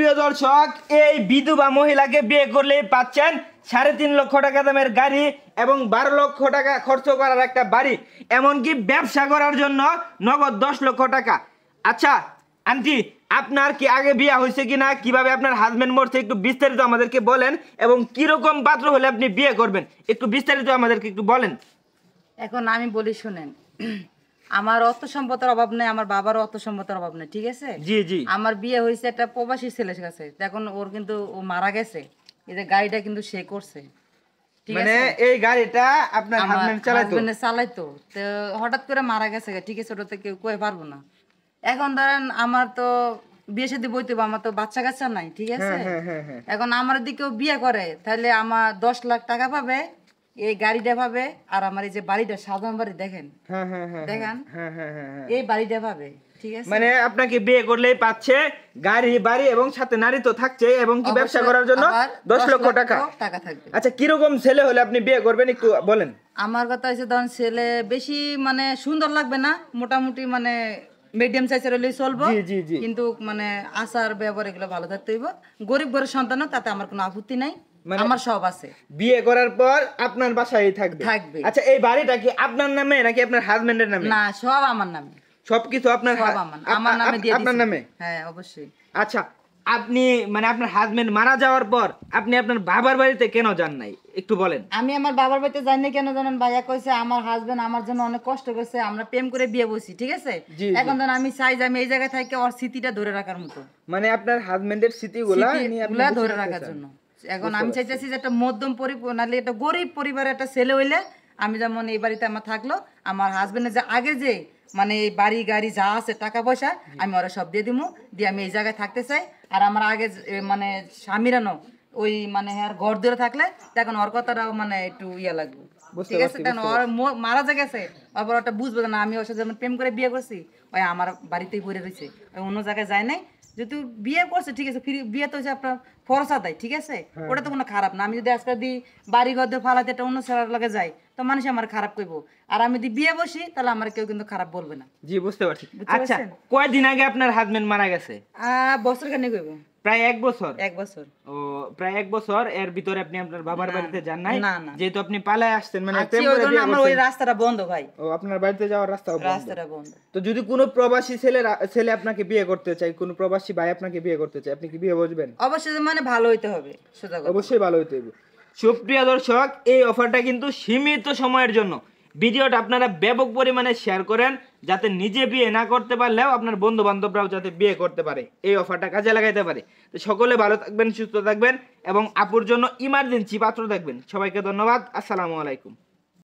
সুপ্রিয় দর্শক, এই বিধবা মহিলাকে বিয়ে করলে পাচ্ছেন 3.5 লক্ষ টাকা দামের গাড়ি এবং 12 লক্ষ টাকা খরচ করার একটা বাড়ি, এমনকি ব্যবসা করার জন্য নগদ 10 লক্ষ টাকা। আচ্ছা আন্টি, আপনার কি আগে বিয়ে হয়েছে কিনা, কিভাবে আপনার হাজবেন্ড মরছে একটু বিস্তারিত আমাদেরকে বলেন, এবং কিরকম পাত্র হলে আপনি বিয়ে করবেন একটু বিস্তারিত আমাদেরকে একটু বলেন। এখন আমি বলি শুনেন, আমার অর্থ সম্পদের অভাব নেই, আমার বাবারও অর্থ সম্পদের অভাব নেই, ঠিক আছে? জি জি। আমার বিয়ে হয়েছে একটা প্রবাসী ছেলের কাছে, এখন ওর কিন্তু ও মারা গেছে, এই যে গাড়িটা কিন্তু সে করছে, ঠিক মানে আছে? এই গাড়িটা আপনার হাজবেন্ড চালাইতো, তো হঠাৎ করে মারা গেছে, ঠিক আছে? ওটা তো কেউ কয়ে পারবো না। এখন ধরেন আমার তো বিয়ে শাদী বইতে হবে, আমার তো বাচ্চা কাচ্চা নাই, ঠিক আছে? এখন আমার দিকেও বিয়ে করে, তাহলে আমার 10 লাখ টাকা পাবে, এই গাড়িটা পাবে, আর আমার এই যে বাড়িটা সাধারণ বাড়ি দেখেন, দেখেন এই বাড়িটা পাবে, ঠিক আছে? মানে আপনাকে বিয়ে করলেই পাচ্ছে গাড়ি বাড়ি এবং সাথে নারী তো থাকছে, এবং কি ব্যবসা করার জন্য 10 লক্ষ টাকা থাকবে। আচ্ছা, কিরকম ছেলে হলে আপনি বিয়ে করবেন একটু বলেন। আমার কথা হচ্ছে ধরেন ছেলে বেশি মানে সুন্দর লাগবে না, মোটামুটি মানে মিডিয়াম সাইজের হলেই চলবো, কিন্তু মানে আচার ব্যবহার এগুলো ভালো থাকতে হইব। গরিব ঘরের সন্তানও তাতে আমার কোনো আপত্তি নাই, আমার সব আছে। বিয়ে করার পর আপনার বাসায় থাকবে। আচ্ছা, এই বাড়িটা কি আপনার নামে নাকি আপনার হাজবেন্ডের নামে? না, সব আমার নামে, সবকিছু আপনার আমার নামে দিয়ে আপনার নামে? হ্যাঁ, অবশ্যই। আচ্ছা, আপনি মানে আপনার হাজবেন্ড মারা যাওয়ার পর আপনি আপনার বাবার বাড়িতে কেন যান নাই একটু বলেন। আমি আমার বাবার বাড়িতে যাই না কেন জানেন? ভাইয়া কইছে আমার হাজবেন্ড আমার জন্য অনেক কষ্ট করছে, আমরা প্রেম করে বিয়ে বসি, ঠিক আছে? এখন ধরেন আমি চাই যে আমি এই জায়গায় থেকে ওর স্মৃতিটা ধরে রাখার মতো, মানে আপনার হাজবেন্ডের স্মৃতিগুলা ধরে রাখার জন্য। এখন আমি চাইতেছি যে একটা মধ্যম নাহলে একটা গরিব পরিবারের একটা ছেলে হইলে, আমি যেমন এই বাড়িতে আমার থাকলো, আমার হাজবেন্ডের যে আগে যে মানে এই বাড়ি গাড়ি যা আছে টাকা পয়সা আমি ওরা সব দিয়ে দিমু, দিয়ে আমি এই জায়গায় থাকতে চাই। আর আমার আগে মানে স্বামীরানো ওই মানে আর ঘর ধরে থাকলে তখন ওর কথাটাও মানে একটু ইয়ে লাগবে, ঠিক আছে? কারণ ওর মারা যে গেছে, আবার ওটা বুঝবে না আমি ওর সাথে যেমন প্রেম করে বিয়ে করছি, ওই আমার বাড়িতেই পড়ে রয়েছে, অন্য জায়গায় যায় নাই। যেহেতু বিয়ে করছে, ঠিক আছে, বিয়ে তো হচ্ছে আপনার ফরসা দেয়, ঠিক আছে? ওটা তো কোনো খারাপ না। আমি যদি আজকে দিই বাড়ি ঘর দিয়ে ফালাতে একটা অন্য ছেলের লগে যাই, তো মানুষ আমার খারাপ করবো, আর আমি যদি বিয়ে বসি তাহলে আমার কেউ কিন্তু খারাপ বলবে না। জি, বুঝতে পারছি। আচ্ছা, কয়দিন আগে আপনার হাজবেন্ড মারা গেছে? বছর খানি কইব, প্রায় 1 বছর। 1 বছর। ও, প্রায় 1 বছর। এর ভিতরে আপনি আপনার বাবার বাড়িতে যান নাই, যেহেতু আপনি পালায় আসছেন, মানে আমার ওই রাস্তাটা বন্ধ ভাই। ও, আপনার বাড়িতে যাওয়ার রাস্তাটা বন্ধ। তো যদি কোনো প্রবাসী ছেলে আপনাকে বিয়ে করতে চায়, কোনো প্রবাসী ভাই আপনাকে বিয়ে করতে চায়, আপনি কি বিয়ে বসবেন? অবশ্যই, মানে ভালো হইতে হবে, অবশ্যই ভালো হইতে হবে। সুপ্রিয় দর্শক, এই অফারটা কিন্তু সীমিত সময়ের জন্য। ভিডিওটা আপনারা ব্যাপক পরিমাণে শেয়ার করেন, যাতে নিজে বিয়ে না করতে পারলেও আপনার বন্ধু বান্ধবরাও যাতে বিয়ে করতে পারে, এই অফারটা কাজে লাগাইতে পারে। তো সকলে ভালো থাকবেন, সুস্থ থাকবেন, এবং আপুর জন্য ইমার্জেন্সি পাত্র থাকবেন। সবাইকে ধন্যবাদ। আসসালামু আলাইকুম।